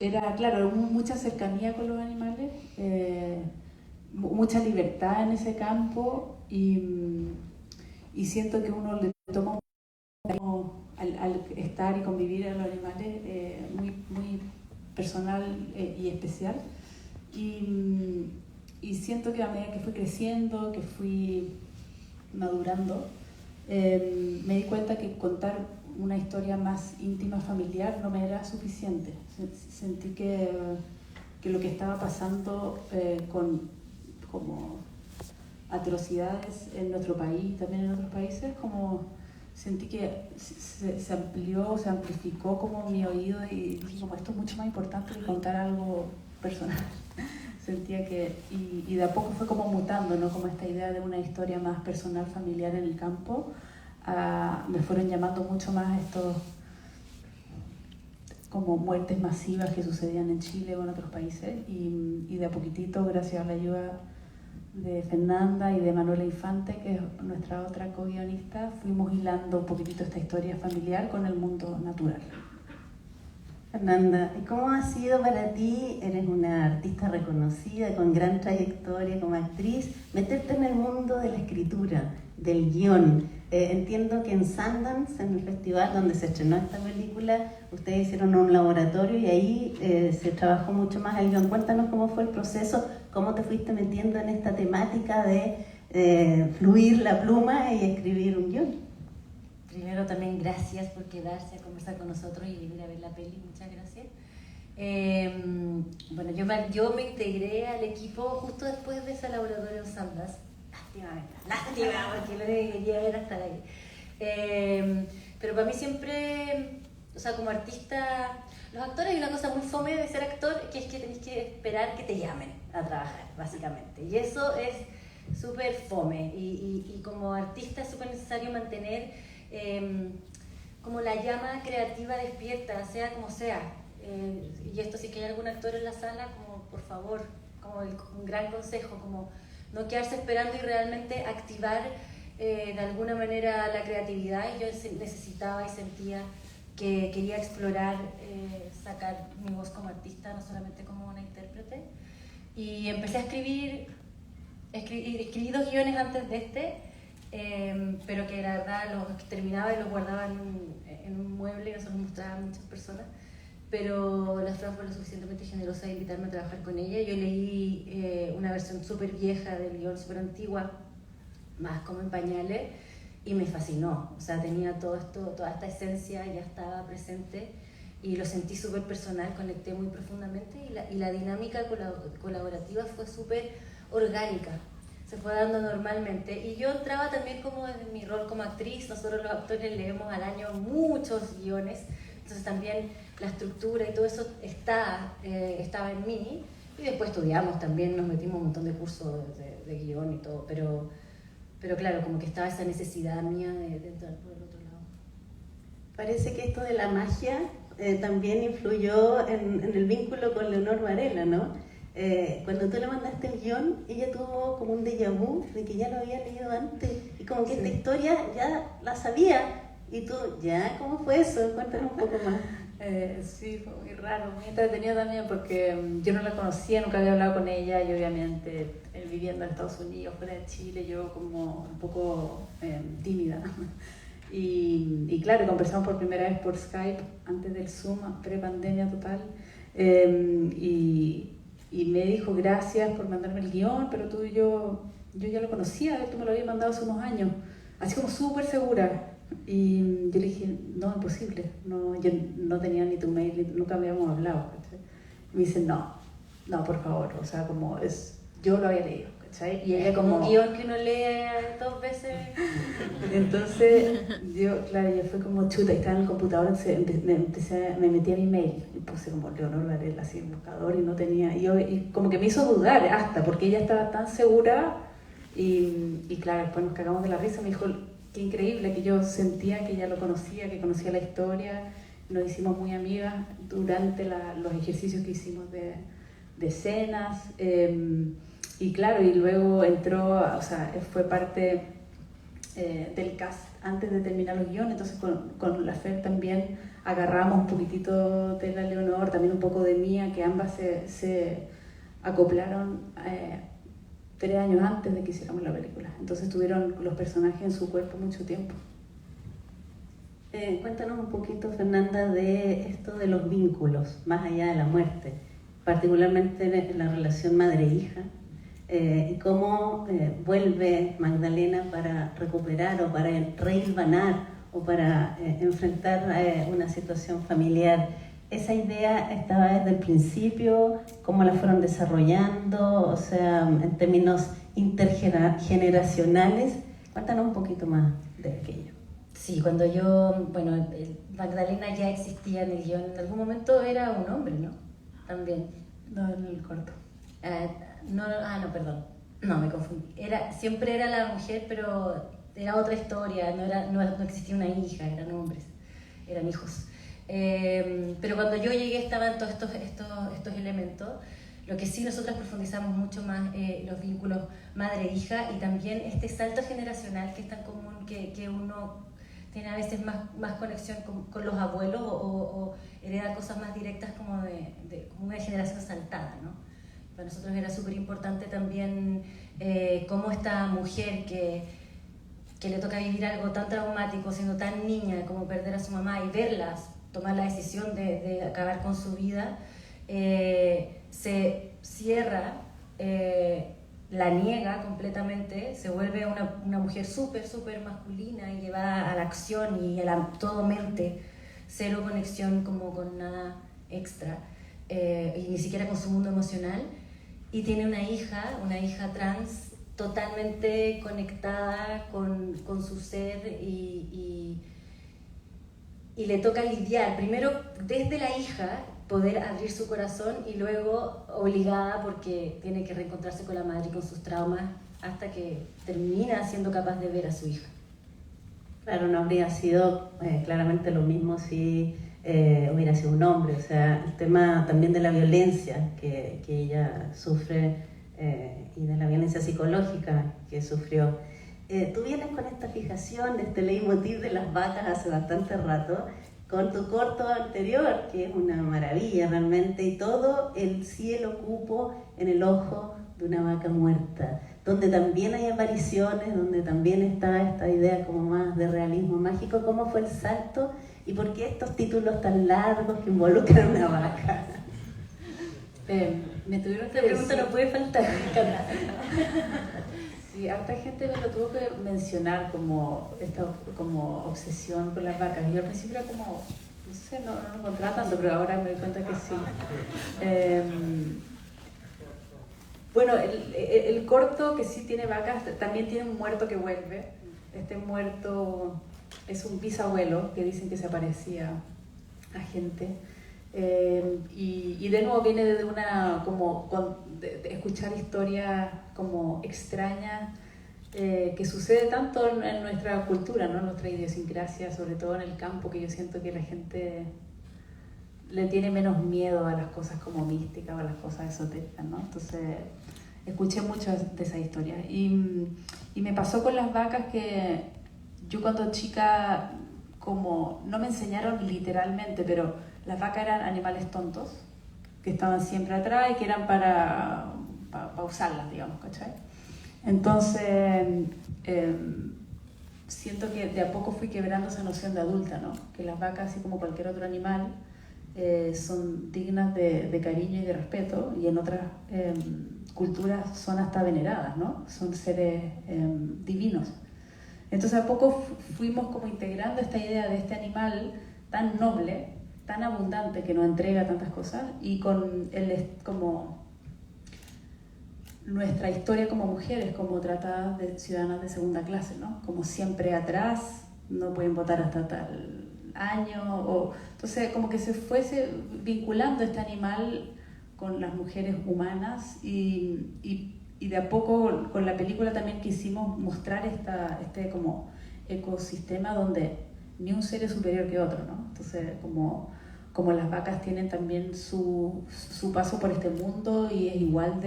era, claro, mucha cercanía con los animales, mucha libertad en ese campo y siento que uno le toma al estar y convivir a los animales muy personal y especial. Y, y siento que a medida que fui creciendo, que fui madurando, me di cuenta que contar una historia más íntima, familiar, no me era suficiente. Sentí que lo que estaba pasando con como atrocidades en nuestro país y también en otros países, como sentí que se amplió, se amplificó como mi oído y dije como esto es mucho más importante que contar algo personal. Sentía que, y de a poco fue como mutando, ¿no? Como esta idea de una historia más personal, familiar en el campo, me fueron llamando mucho más estos como muertes masivas que sucedían en Chile o en otros países y de a poquitito, gracias a la ayuda de Fernanda y de Manuela Infante, que es nuestra otra co-guionista, fuimos hilando un poquitito esta historia familiar con el mundo natural. Fernanda, ¿cómo ha sido para ti? Eres una artista reconocida, con gran trayectoria como actriz, meterte en el mundo de la escritura, del guión. Entiendo que en Sundance, en el festival donde se estrenó esta película, ustedes hicieron un laboratorio y ahí se trabajó mucho más el guión. Cuéntanos cómo fue el proceso, cómo te fuiste metiendo en esta temática de fluir la pluma y escribir un guión. Primero también gracias por quedarse a conversar con nosotros y venir a ver la peli, muchas gracias. Bueno, yo me integré al equipo justo después de ese laboratorio Sundance. Lástima, porque lo que quería ver hasta ahí. Pero para mí siempre, o sea, como artista, los actores hay una cosa muy fome de ser actor, que es que tenés que esperar que te llamen a trabajar, básicamente. Y eso es súper fome. Y como artista es súper necesario mantener como la llama creativa despierta, sea como sea. Y esto, si es que hay algún actor en la sala, como por favor, como un gran consejo, como no quedarse esperando y realmente activar de alguna manera la creatividad. Y yo necesitaba y sentía que quería explorar, sacar mi voz como artista, no solamente como una intérprete. Y empecé a escribir 2 guiones antes de este, pero que la verdad los terminaba y los guardaba en un mueble y no se los mostraba a muchas personas. Pero la Fran fue lo suficientemente generosa de invitarme a trabajar con ella. Yo leí una versión súper vieja del guión, súper antigua, más como en pañales, y me fascinó. O sea, tenía todo esto, toda esta esencia ya estaba presente y lo sentí súper personal, conecté muy profundamente y la dinámica colaborativa fue súper orgánica. Se fue dando normalmente y yo entraba también como en mi rol como actriz. Nosotros los actores leemos al año muchos guiones, entonces también la estructura y todo eso estaba en mí, y después estudiamos también, nos metimos un montón de cursos de guión y todo, pero claro, como que estaba esa necesidad mía de entrar por el otro lado. Parece que esto de la magia también influyó en el vínculo con Leonor Varela, ¿no? Cuando tú le mandaste el guión, ella tuvo como un déjà vu de que ya lo había leído antes y como que Sí. esta historia ya la sabía. Y tú, ¿ya? ¿Cómo fue eso? Cuéntanos un poco más. Sí, fue muy raro, muy entretenido también porque yo no la conocía, nunca había hablado con ella y obviamente viviendo en Estados Unidos, fuera de Chile, yo como un poco tímida. Y claro, conversamos por primera vez por Skype antes del Zoom, pre-pandemia total. Y me dijo gracias por mandarme el guión, pero yo ya lo conocía, tú me lo habías mandado hace unos años, así como súper segura. Y yo le dije, no, imposible, no, yo no tenía ni tu mail, nunca habíamos hablado. ¿Cachai? Y me dice, no, por favor, o sea, como yo lo había leído, ¿cachai? Y ella como un guión que uno lee 2 veces. Entonces, yo fue como chuta, y estaba en el computador, me metí a mi mail y puse como Leonor Varela así en el buscador y no tenía, y como que me hizo dudar hasta, porque ella estaba tan segura y claro, después nos cagamos de la risa, me dijo, qué increíble, que yo sentía que ella lo conocía, que conocía la historia, nos hicimos muy amigas durante los ejercicios que hicimos de escenas, y claro, y luego entró, o sea, fue parte del cast antes de terminar los guiones, entonces con la Fer también agarramos un poquitito de la Leonor, también un poco de Mía, que ambas se acoplaron 3 años antes de que hiciéramos la película. Entonces tuvieron los personajes en su cuerpo mucho tiempo. Cuéntanos un poquito, Fernanda, de esto de los vínculos, más allá de la muerte, particularmente en la relación madre-hija, y cómo vuelve Magdalena para recuperar o para rehilvanar o para enfrentar una situación familiar. ¿Esa idea estaba desde el principio? ¿Cómo la fueron desarrollando? O sea, en términos intergeneracionales. Cuéntanos un poquito más de aquello. Sí, cuando Magdalena ya existía en el guión, en algún momento era un hombre, ¿no? También. No, en el corto. No, perdón, no, me confundí. Siempre era la mujer, pero era otra historia, no existía una hija, eran hombres, eran hijos. Pero cuando yo llegué estaban todos estos elementos. Lo que sí nosotras profundizamos mucho más los vínculos madre-hija y también este salto generacional que es tan común que uno tiene a veces más conexión con los abuelos o hereda cosas más directas como como una generación saltada, ¿no? Para nosotros era súper importante también cómo esta mujer que le toca vivir algo tan traumático, siendo tan niña como perder a su mamá y verlas tomar la decisión de acabar con su vida, se cierra, la niega completamente, se vuelve una mujer súper masculina y que va a la acción y todo mente, cero conexión como con nada extra, y ni siquiera con su mundo emocional, y tiene una hija trans totalmente conectada con su ser y le toca lidiar, primero desde la hija, poder abrir su corazón y luego obligada porque tiene que reencontrarse con la madre y con sus traumas hasta que termina siendo capaz de ver a su hija. Claro, no habría sido claramente lo mismo si hubiera sido un hombre. O sea, el tema también de la violencia que ella sufre y de la violencia psicológica que sufrió. Tú vienes con esta fijación, este leitmotiv de las vacas hace bastante rato, con tu corto anterior, que es una maravilla realmente, y todo el cielo cupo en el ojo de una vaca muerta, donde también hay apariciones, donde también está esta idea como más de realismo mágico. ¿Cómo fue el salto y por qué estos títulos tan largos que involucran a una vaca? Me tuvieron que Esta pregunta no puede faltar. Sí, harta gente me lo tuvo que mencionar como obsesión con las vacas. Y yo al principio era como, no sé, no lo encontraba tanto, pero ahora me doy cuenta que sí. Bueno, el corto que sí tiene vacas, también tiene un muerto que vuelve. Este muerto es un bisabuelo que dicen que se aparecía a gente. Y de nuevo viene de de escuchar historias como extrañas que sucede tanto en nuestra cultura, ¿no? En nuestra idiosincrasia, sobre todo en el campo, que yo siento que la gente le tiene menos miedo a las cosas como místicas o a las cosas esotéricas, ¿no? Entonces escuché muchas de esas historias y me pasó con las vacas que yo cuando chica, como no me enseñaron literalmente, pero las vacas eran animales tontos que estaban siempre atrás y que eran para usarlas, digamos, ¿cachai? Entonces siento que de a poco fui quebrando esa noción de adulta, ¿no? Que las vacas, así como cualquier otro animal, son dignas de cariño y de respeto, y en otras culturas son hasta veneradas, ¿no? Son seres divinos. Entonces a poco fuimos como integrando esta idea de este animal tan noble, tan abundante, que nos entrega tantas cosas, y con como nuestra historia como mujeres, como tratadas de ciudadanas de segunda clase, ¿no? Como siempre atrás, no pueden votar hasta tal año, entonces como que se fuese vinculando este animal con las mujeres humanas y de a poco con la película también quisimos mostrar este como ecosistema donde ni un ser es superior que otro, ¿no? Entonces como las vacas tienen también su paso por este mundo y es igual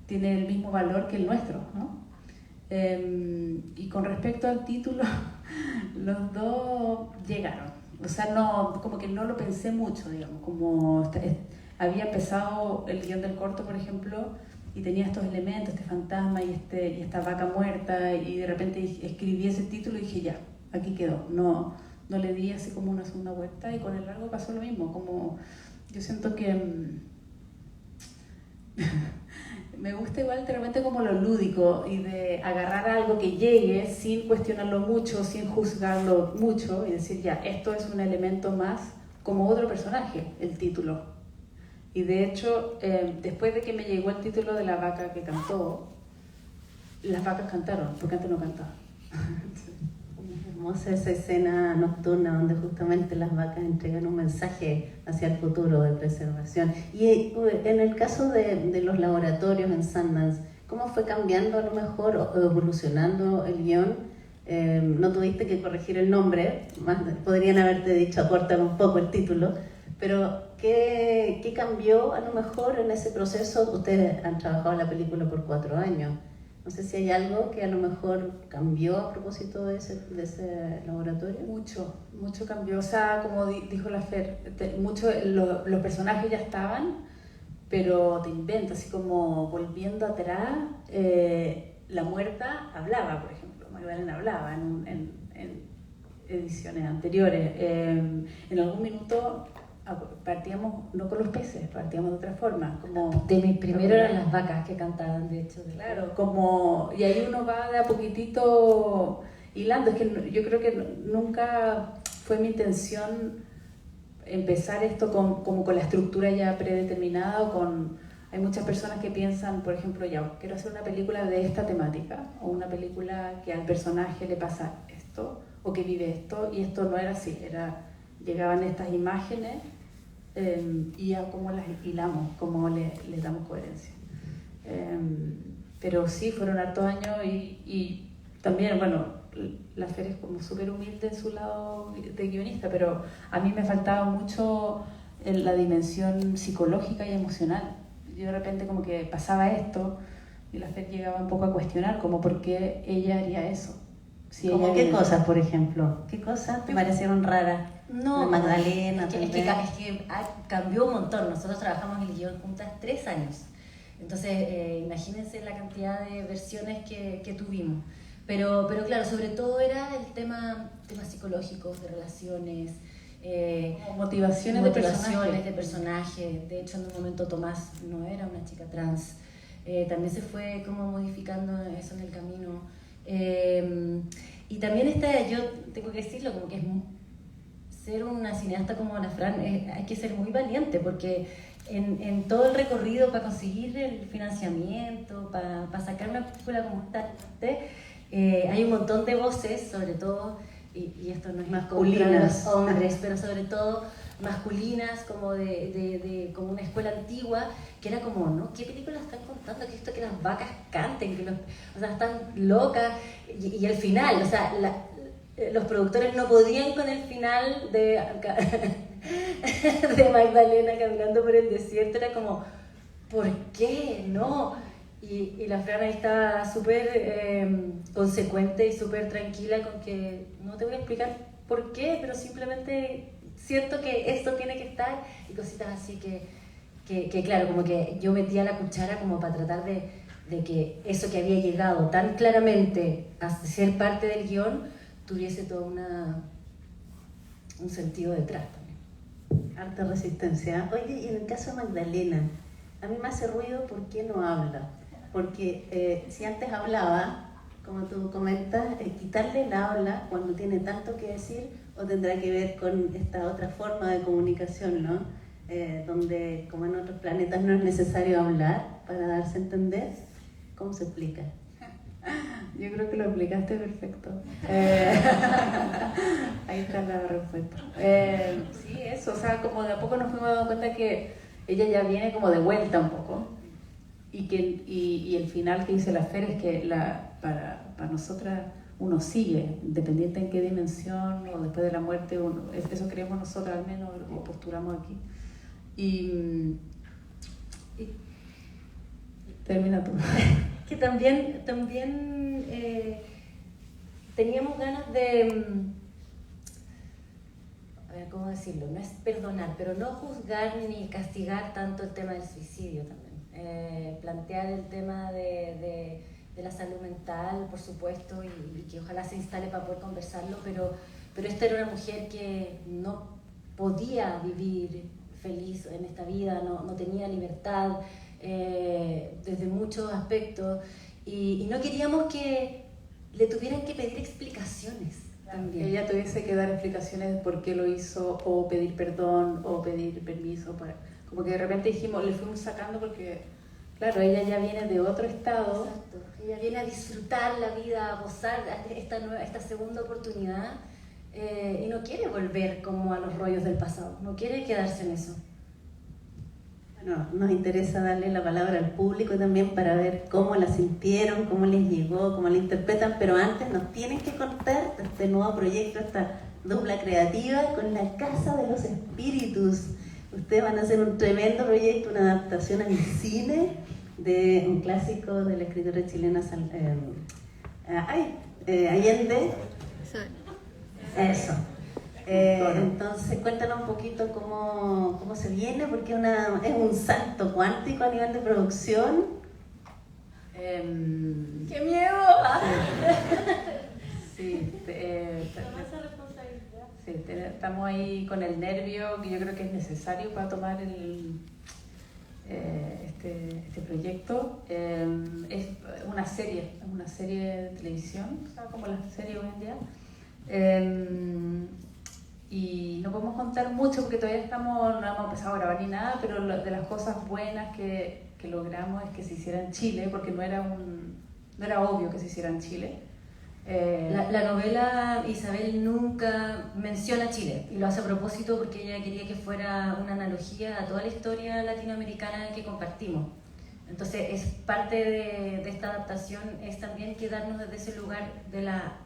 tiene el mismo valor que el nuestro, ¿no? Y con respecto al título, los dos llegaron. O sea, no, como que no lo pensé mucho, digamos, como había empezado el guión del corto, por ejemplo, y tenía estos elementos, este fantasma y esta vaca muerta, y de repente escribí ese título y dije, ya, aquí quedó. No le di así como una segunda vuelta, y con el largo pasó lo mismo, como yo siento que me gusta igual de repente como lo lúdico y de agarrar algo que llegue sin cuestionarlo mucho, sin juzgarlo mucho y decir ya, esto es un elemento más como otro personaje, el título. Y de hecho, después de que me llegó el título de la vaca que cantó, las vacas cantaron, porque antes no cantaban. Hermosa esa escena nocturna donde justamente las vacas entregan un mensaje hacia el futuro de preservación. Y en el caso de los laboratorios en Sundance, ¿cómo fue cambiando a lo mejor o evolucionando el guión? No tuviste que corregir el nombre, más podrían haberte dicho acortar un poco el título, pero ¿qué cambió a lo mejor en ese proceso? Ustedes han trabajado en la película por 4 años. No sé si hay algo que a lo mejor cambió a propósito de ese laboratorio. Mucho cambió. O sea, como dijo la Fer, los personajes ya estaban, pero te inventas, así como volviendo atrás, la muerta hablaba, por ejemplo. Magdalena hablaba en ediciones anteriores. En algún minuto partíamos no con los peces, partíamos de otra forma, como Primero eran las vacas que cantaban, de hecho. Claro, como, y ahí uno va de a poquitito hilando. Es que yo creo que nunca fue mi intención empezar esto como con la estructura ya predeterminada hay muchas personas que piensan, por ejemplo, ya, quiero hacer una película de esta temática, o una película que al personaje le pasa esto, o que vive esto, y esto no era así, llegaban estas imágenes y ya cómo las hilamos, cómo le damos coherencia. Pero sí, fueron hartos años y también, bueno, la Fer es como súper humilde en su lado de guionista, pero a mí me faltaba mucho la dimensión psicológica y emocional. Yo de repente como que pasaba esto y la Fer llegaba un poco a cuestionar como por qué ella haría eso. Si ¿qué cosas, por ejemplo? ¿Qué cosas te parecieron raras? No, Magdalena, es que cambió un montón. Nosotros trabajamos el guión juntas 3 años. Entonces, imagínense la cantidad de versiones que tuvimos. Pero claro, sobre todo era el temas psicológicos, de relaciones, motivaciones de personaje. De hecho, en un momento Tomás no era una chica trans. También se fue como modificando eso en el camino. Y también yo tengo que decirlo, como que ser una cineasta como Ana Fran, hay que ser muy valiente, porque en todo el recorrido para conseguir el financiamiento, para sacar una película como esta, hay un montón de voces, sobre todo, y esto no es masculinas, los hombres, pero sobre todo masculinas, como como una escuela antigua, que era como, ¿no? ¿Qué películas están contando? Que esto que las vacas canten, o sea, están locas, y el final, o sea, los productores no podían con el final de Magdalena caminando por el desierto, era como, ¿por qué? No. Y la Fran ahí estaba súper consecuente y súper tranquila con que no te voy a explicar por qué, pero simplemente siento que esto tiene que estar, y cositas así que claro, como que yo metía la cuchara como para tratar de que eso que había llegado tan claramente a ser parte del guión tuviese todo un sentido detrás también. Harta resistencia. Oye, y en el caso de Magdalena, a mí me hace ruido por qué no habla. Porque si antes hablaba, como tú comentas, quitarle el habla cuando tiene tanto que decir, o tendrá que ver con esta otra forma de comunicación, ¿no? Donde, como en otros planetas, no es necesario hablar para darse a entender. ¿Cómo se explica? Yo creo que lo explicaste perfecto. Ahí está la respuesta. Sí, eso, o sea, como de a poco nos fuimos dando cuenta que ella ya viene como de vuelta un poco, y el final que dice la Fer es que para nosotras uno sigue, independiente en qué dimensión o después de la muerte, eso creemos nosotras al menos, o postulamos aquí. Y termina tú. que también teníamos ganas de, a ver, ¿cómo decirlo? No es perdonar, pero no juzgar ni castigar tanto el tema del suicidio también. Plantear el tema de la salud mental, por supuesto, y que ojalá se instale para poder conversarlo, pero esta era una mujer que no podía vivir feliz en esta vida, no tenía libertad desde muchos aspectos, y no queríamos que le tuvieran que pedir explicaciones también. Ella tuviese que dar explicaciones de por qué lo hizo, o pedir perdón, o pedir permiso, como que de repente dijimos, le fuimos sacando porque, claro, ella ya viene de otro estado. Exacto. Ella viene a disfrutar la vida, a gozar esta segunda oportunidad, y no quiere volver como a los rollos del pasado, no quiere quedarse en eso. Bueno, nos interesa darle la palabra al público también para ver cómo la sintieron, cómo les llegó, cómo la interpretan, pero antes nos tienen que contar de este nuevo proyecto, esta dupla creativa con la Casa de los Espíritus. Ustedes van a hacer un tremendo proyecto, una adaptación al cine de un clásico de la escritora chilena Allende. Eso. Entonces cuéntanos un poquito cómo se viene, porque es un salto cuántico a nivel de producción. ¡Qué miedo! Sí, estamos ahí con el nervio, que yo creo que es necesario para tomar este proyecto. Es una serie de televisión, o sea, como las series hoy en día. Y no podemos contar mucho porque todavía no hemos empezado a grabar ni nada, pero de las cosas buenas que logramos es que se hiciera en Chile, porque no era obvio que se hiciera en Chile. La novela Isabel nunca menciona Chile, y lo hace a propósito porque ella quería que fuera una analogía a toda la historia latinoamericana que compartimos. Entonces es parte de esta adaptación, es también quedarnos desde ese lugar de la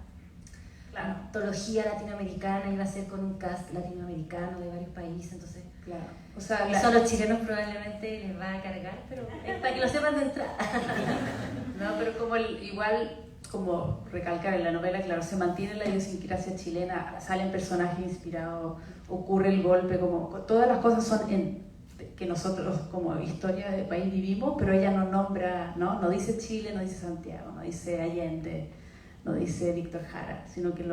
antología latinoamericana, iba a ser con un cast latinoamericano de varios países, entonces Claro. O sea, eso a los chilenos probablemente les va a cargar, pero es para que lo sepan de entrada. No, pero como recalcar en la novela, claro, se mantiene la idiosincrasia chilena, salen personajes inspirados, ocurre el golpe, como todas las cosas son que nosotros como historia del país vivimos, pero ella no nombra, no dice Chile, no dice Santiago, no dice Allende, no dice Víctor Jara, sino que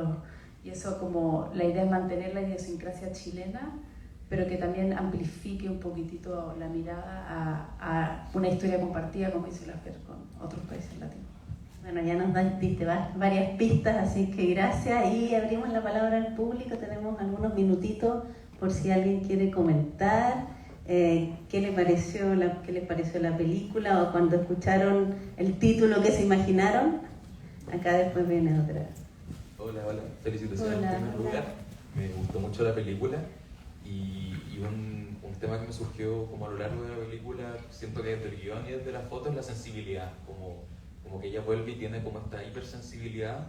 y eso, como la idea es mantener la idiosincrasia chilena, pero que también amplifique un poquitito la mirada a una historia compartida, como dice la Fer, con otros países latinos. Bueno, ya nos diste varias pistas, así que gracias, y abrimos la palabra al público. Tenemos algunos minutitos por si alguien quiere comentar qué les pareció la película, o cuando escucharon el título, qué se imaginaron. Acá después viene otra. Hola, felicitaciones en primer lugar. Me gustó mucho la película, y un tema que me surgió como a lo largo de la película, siento que desde el guión y desde las fotos, la sensibilidad, como que ella vuelve y tiene como esta hipersensibilidad,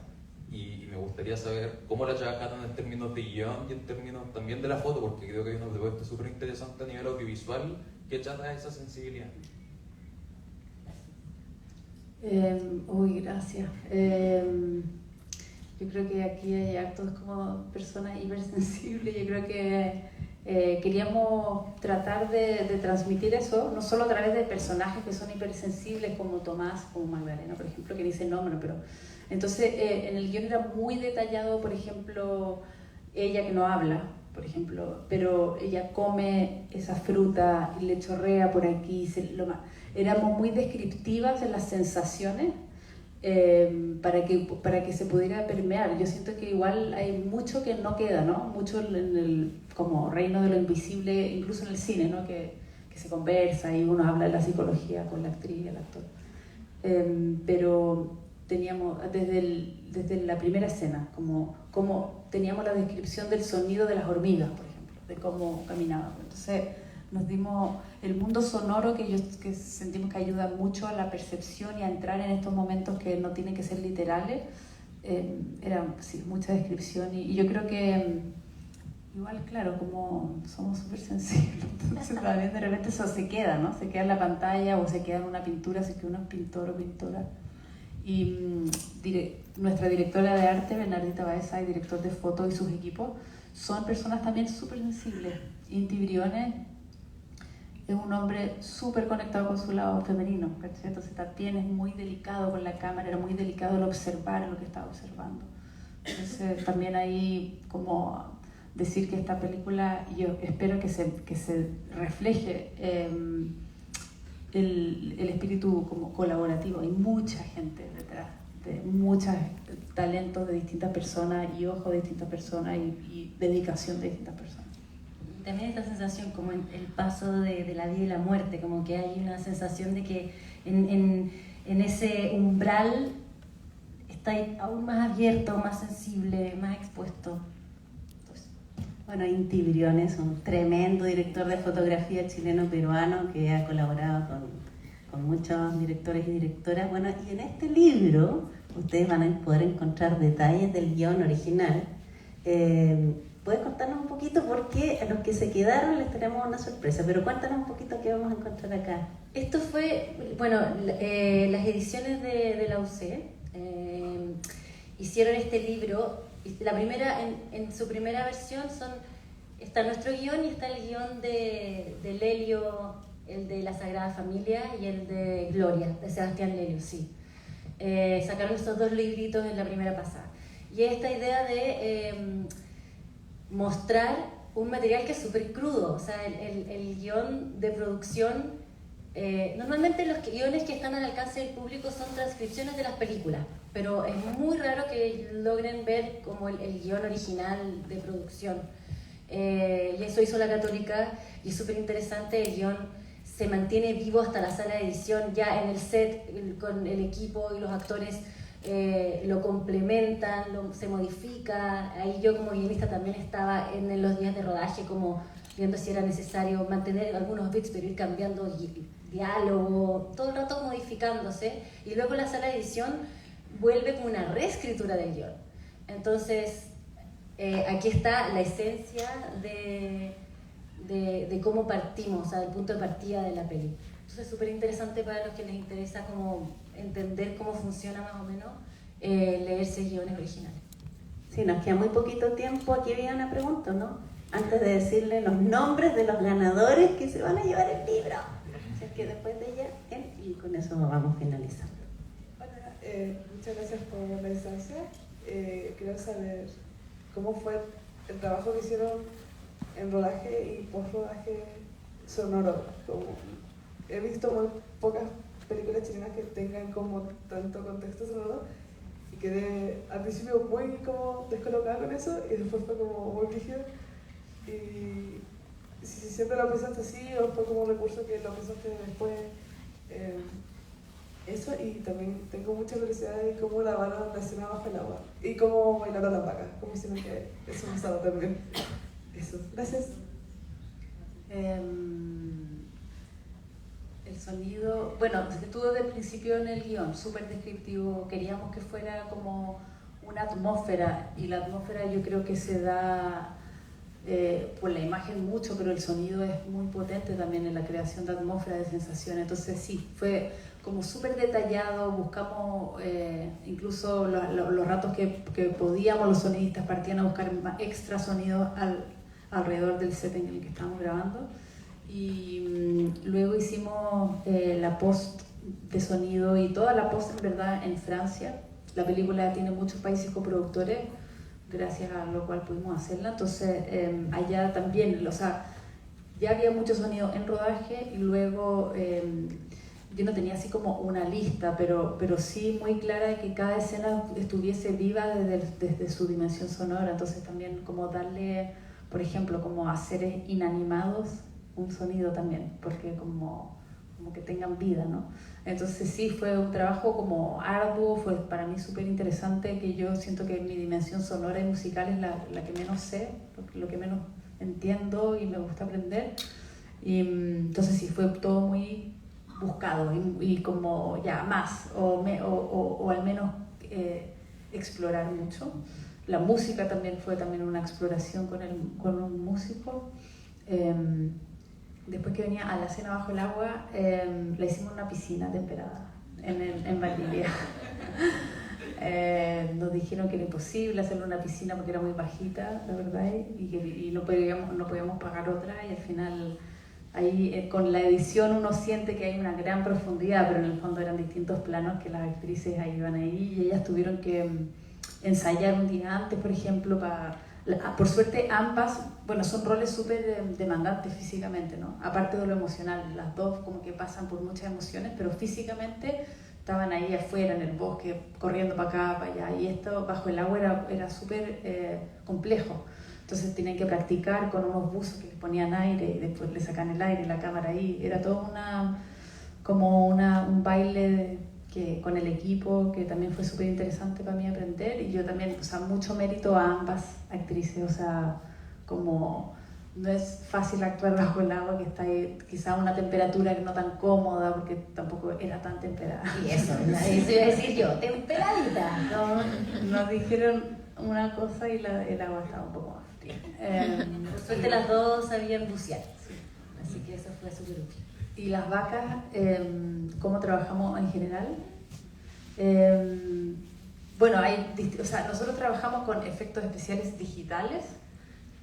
y me gustaría saber cómo la trabajaron en términos de guión y en términos también de la foto, porque creo que hay una propuesta súper interesante a nivel audiovisual que trata esa sensibilidad. Gracias. Yo creo que aquí hay actos como personas hipersensibles. Yo creo que queríamos tratar de transmitir eso, no solo a través de personajes que son hipersensibles como Tomás, como Magdalena, por ejemplo, que dice nombre, pero entonces en el guión era muy detallado, por ejemplo, ella que no habla, por ejemplo, pero ella come esa fruta y le chorrea por aquí, éramos muy descriptivas en las sensaciones, para que se pudiera permear. Yo siento que igual hay mucho que no queda, ¿no? Mucho en el como reino de lo invisible, incluso en el cine, ¿no? Que se conversa y uno habla de la psicología con la actriz y el actor. Pero teníamos desde la primera escena, como teníamos la descripción del sonido de las hormigas, por ejemplo, de cómo caminaban. Entonces nos dimos el mundo sonoro que sentimos que ayuda mucho a la percepción y a entrar en estos momentos que no tienen que ser literales. Era mucha descripción, y yo creo que igual, claro, como somos súper sensibles, entonces también de repente eso se queda, ¿no? Se queda en la pantalla o se queda en una pintura, si es que uno es pintor o pintora. Y nuestra directora de arte, Bernardita Baeza, y director de foto y sus equipos, son personas también súper sensibles. Inti Briones es un hombre súper conectado con su lado femenino, ¿cachai? Entonces también es muy delicado con la cámara, era muy delicado el observar lo que estaba observando. Entonces también ahí como decir que esta película, yo espero que se refleje el espíritu como colaborativo. Hay mucha gente detrás, de muchos talentos de distintas personas y ojos de distintas personas y dedicación de distintas personas. También esta sensación como en el paso de la vida y la muerte, como que hay una sensación de que en ese umbral está aún más abierto, más sensible, más expuesto. Entonces, bueno, Inti Briones, un tremendo director de fotografía chileno-peruano que ha colaborado con muchos directores y directoras. Bueno, y en este libro ustedes van a poder encontrar detalles del guión original. ¿Puedes contarnos un poquito? Porque a los que se quedaron les tenemos una sorpresa, pero cuéntanos un poquito qué vamos a encontrar acá. Esto fue, bueno, las ediciones de la UC hicieron este libro. La primera, en su primera versión está nuestro guión y está el guión de Lelio, el de La Sagrada Familia y el de Gloria, de Sebastián Lelio, sí. Sacaron estos dos libritos en la primera pasada. Y esta idea de mostrar un material que es súper crudo, o sea, el guión de producción, normalmente los guiones que están al alcance del público son transcripciones de las películas, pero es muy raro que logren ver como el guión original de producción. Y eso hizo la Católica y es súper interesante. El guión se mantiene vivo hasta la sala de edición, ya en el set con el equipo y los actores lo complementan, se modifica. Ahí yo como guionista también estaba en los días de rodaje como viendo si era necesario mantener algunos bits pero ir cambiando diálogo, todo el rato modificándose, y luego la sala de edición vuelve como una reescritura del guión. Entonces aquí está la esencia de cómo partimos, o sea, del punto de partida de la peli. Entonces es súper interesante para los que les interesa como entender cómo funciona más o menos leerse guiones originales. Sí, nos queda muy poquito tiempo. Aquí había una pregunta, ¿no? Antes de decirle los nombres de los ganadores que se van a llevar el libro. Así que después de ella, y con eso vamos finalizando. Hola, muchas gracias por la instancia. Quiero saber cómo fue el trabajo que hicieron en rodaje y post-rodaje sonoro. He visto muy pocas películas chilenas que tengan como tanto contexto sonoro y quedé al principio muy como descolocada con eso y después fue como muy rígido. Y si siempre lo pensaste así o fue como un recurso que lo pensaste después, eso. Y también tengo mucha curiosidad de cómo grabaron la escena bajo el agua y cómo bailaron las vacas, cómo hicieron que eso pasara también. Eso, gracias. El sonido, bueno, estuvo desde el principio en el guión, súper descriptivo. Queríamos que fuera como una atmósfera, y la atmósfera yo creo que se da por la imagen mucho, pero el sonido es muy potente también en la creación de atmósfera, de sensaciones. Entonces sí, fue como súper detallado. Buscamos incluso los ratos que podíamos, los sonidistas partían a buscar extra sonidos alrededor del set en el que estábamos grabando. Y luego hicimos la post de sonido y toda la post en verdad en Francia. La película tiene muchos países coproductores, gracias a lo cual pudimos hacerla. Entonces allá también, o sea, ya había mucho sonido en rodaje y luego yo no tenía así como una lista, pero sí muy clara de que cada escena estuviese viva desde su dimensión sonora. Entonces también como darle, por ejemplo, como a seres inanimados un sonido también, porque como que tengan vida, ¿no? Entonces sí, fue un trabajo como arduo, fue para mí súper interesante, que yo siento que mi dimensión sonora y musical es la que menos sé, lo que menos entiendo y me gusta aprender. Y entonces sí, fue todo muy buscado y como ya más, o al menos explorar mucho. La música también fue también una exploración con un músico. Después que venía a la cena bajo el agua, la hicimos en una piscina temperada en Valdivia. Nos dijeron que era imposible hacerle una piscina porque era muy bajita, la verdad, y no podíamos pagar otra, y al final ahí con la edición uno siente que hay una gran profundidad, pero en el fondo eran distintos planos que las actrices ahí iban ahí, y ellas tuvieron que ensayar un día antes, por ejemplo, por suerte ambas, bueno, son roles súper demandantes físicamente, ¿no? Aparte de lo emocional, las dos como que pasan por muchas emociones, pero físicamente estaban ahí afuera en el bosque, corriendo para acá, para allá, y esto bajo el agua era súper complejo. Entonces tenían que practicar con unos buzos que les ponían aire y después le sacan el aire, la cámara ahí. Era todo un baile con el equipo, que también fue súper interesante para mí aprender. Y yo también, o sea, mucho mérito a ambas actrices, o sea, como no es fácil actuar bajo el agua, que está ahí quizá a una temperatura que no tan cómoda, porque tampoco era tan temperada. Y eso iba a decir yo, temperadita. Nos dijeron una cosa y el agua estaba un poco más fría. Por suerte las dos sabían bucear, así que eso fue súper útil. Y las vacas, ¿cómo trabajamos en general? Bueno, nosotros trabajamos con efectos especiales digitales,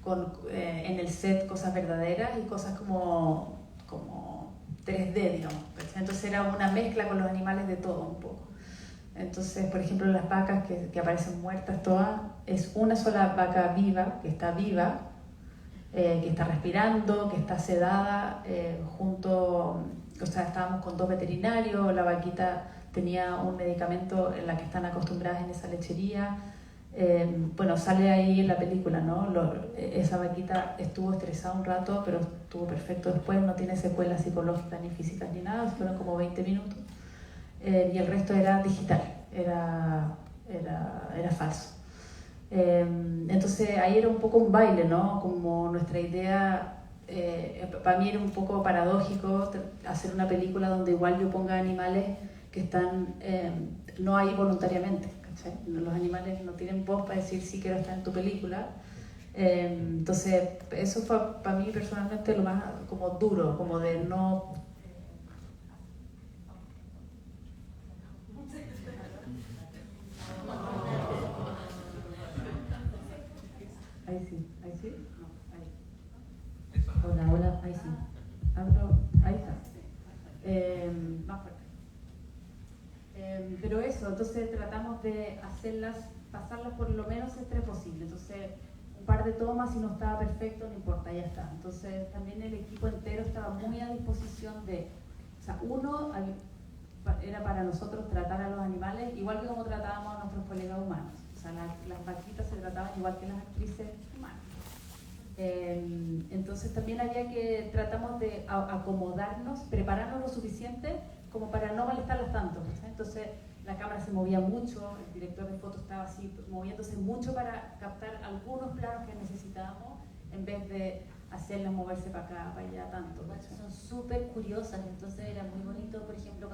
en el set cosas verdaderas y cosas como 3D, digamos. Entonces era una mezcla con los animales de todo un poco. Entonces, por ejemplo, las vacas que aparecen muertas todas, es una sola vaca viva, que está respirando, que está sedada, estábamos con 2 veterinarios, la vaquita tenía un medicamento en la que están acostumbradas en esa lechería. Sale ahí en la película, ¿no? Esa vaquita estuvo estresada un rato, pero estuvo perfecto después, no tiene secuelas psicológicas ni físicas ni nada, fueron como 20 minutos. Y el resto era digital, era falso. Entonces ahí era un poco un baile, ¿no? Como nuestra idea, para mí era un poco paradójico hacer una película donde igual yo ponga animales que están no ahí voluntariamente, ¿cachai? Los animales no tienen voz para decir sí quiero estar en tu película. Entonces eso fue para mí personalmente lo más como duro, como de no... Ahí sí, no, ahí. Hola, ahí sí. Ahí está. Más fuerte. Pero eso, entonces tratamos de pasarlas por lo menos estrés posible. Entonces, un par de tomas, si no estaba perfecto, no importa, ya está. Entonces, también el equipo entero estaba muy a disposición era para nosotros tratar a los animales igual que como tratábamos a nuestros colegas humanos. O sea, las vaquitas se trataban igual que las actrices humanas. Entonces también tratamos de acomodarnos, prepararnos lo suficiente como para no molestarlas tanto, ¿sí? Entonces la cámara se movía mucho, el director de fotos estaba así moviéndose mucho para captar algunos planos que necesitábamos en vez de hacerlas moverse para acá, para allá tanto. Bueno, son súper curiosas, entonces era muy bonito, por ejemplo,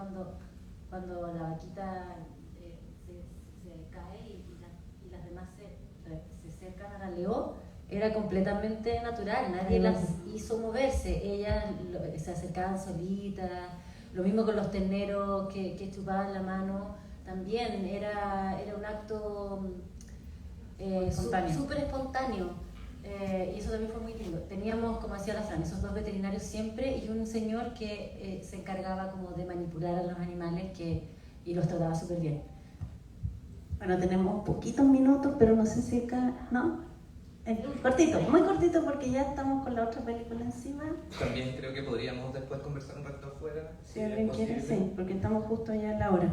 cuando la vaquita se cae y las demás se cercan a la Leo, era completamente natural, nadie las hizo moverse, ellas se acercaban solitas. Lo mismo con los terneros que chupaban la mano, también era un acto súper espontáneo. Y eso también fue muy lindo. Teníamos, como decía la Fran, esos 2 veterinarios siempre y un señor que se encargaba como de manipular a los animales y los trataba súper bien. Bueno, tenemos poquitos minutos, pero no sé si acá, ¿no? Cortito, muy cortito porque ya estamos con la otra película encima. También creo que podríamos después conversar un rato afuera. Si alguien quiere, sí, porque estamos justo ya en la hora.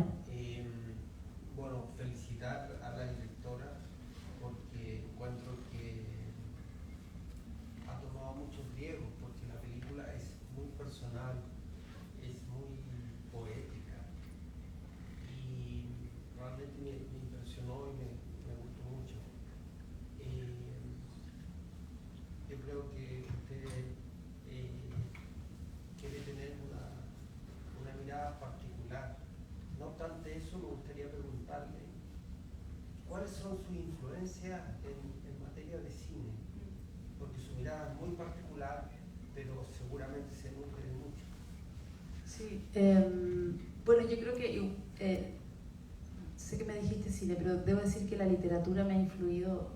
Bueno, felicitar a la directora porque encuentro que ha tomado muchos riesgos, porque la película es muy personal, es muy poética y realmente me impresionó y me gustó mucho. Yo creo que usted quiere tener una mirada particular. No obstante eso, me gustaría preguntarle ¿cuáles son sus influencias en materia de cine? Porque su mirada es muy particular, pero seguramente se nutre de mucho. Sí, bueno, yo creo que sé que me dijiste cine, pero debo decir que la literatura me ha influido,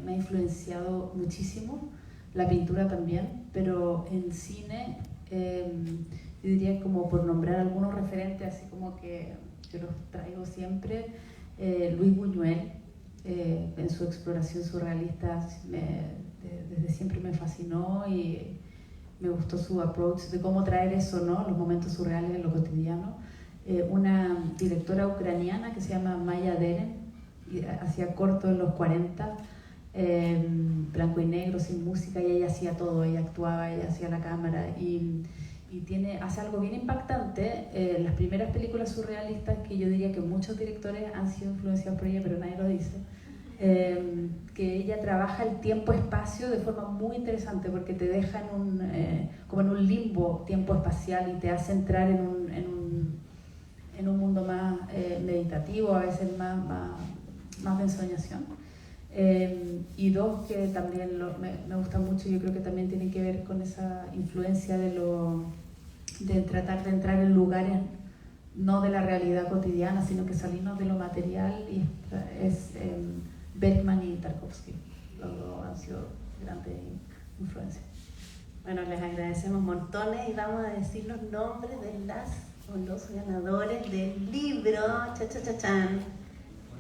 me ha influenciado muchísimo, la pintura también, pero en cine yo diría como por nombrar algunos referentes, así como que yo los traigo siempre, Luis Buñuel, en su exploración surrealista desde siempre me fascinó y me gustó su approach de cómo traer eso, ¿no? Los momentos surreales en lo cotidiano. Una directora ucraniana que se llama Maya Deren, hacía corto en los 40, blanco y negro, sin música, y ella hacía todo, ella actuaba, ella hacía la cámara y hace algo bien impactante. Las primeras películas surrealistas que yo diría que muchos directores han sido influenciados por ella, pero nadie lo dice. Que ella trabaja el tiempo-espacio de forma muy interesante porque te deja como en un limbo tiempo-espacial y te hace entrar en un mundo más meditativo, a veces más de ensoñación. Y dos que también me gustan mucho, yo creo que también tienen que ver con esa influencia de tratar de entrar en lugares no de la realidad cotidiana, sino que salirnos de lo material, y es Bergman y Tarkovsky. Los dos han sido grandes influencias. Bueno, les agradecemos montones y vamos a decir los nombres de las o los ganadores del libro. Cha-cha-cha-chan.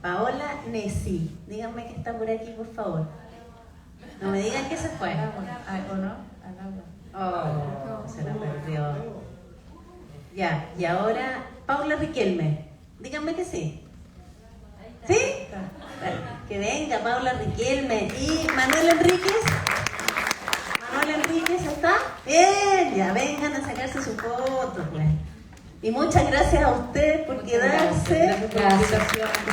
Paola Nessi. Díganme que está por aquí, por favor. No me digan que se fue. ¿O no? Oh, se la perdió. Ya, y ahora Paula Riquelme. Díganme que sí. ¿Sí? Bueno, que venga Paula Riquelme. ¿Y Manuel Enríquez? ¿Manuel Enríquez está? Bien, ya vengan a sacarse su foto, pues. Y muchas gracias a ustedes por quedarse. Gracias.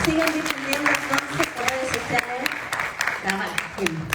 Sigan difundiendo entonces por redes sociales. La Magdalena.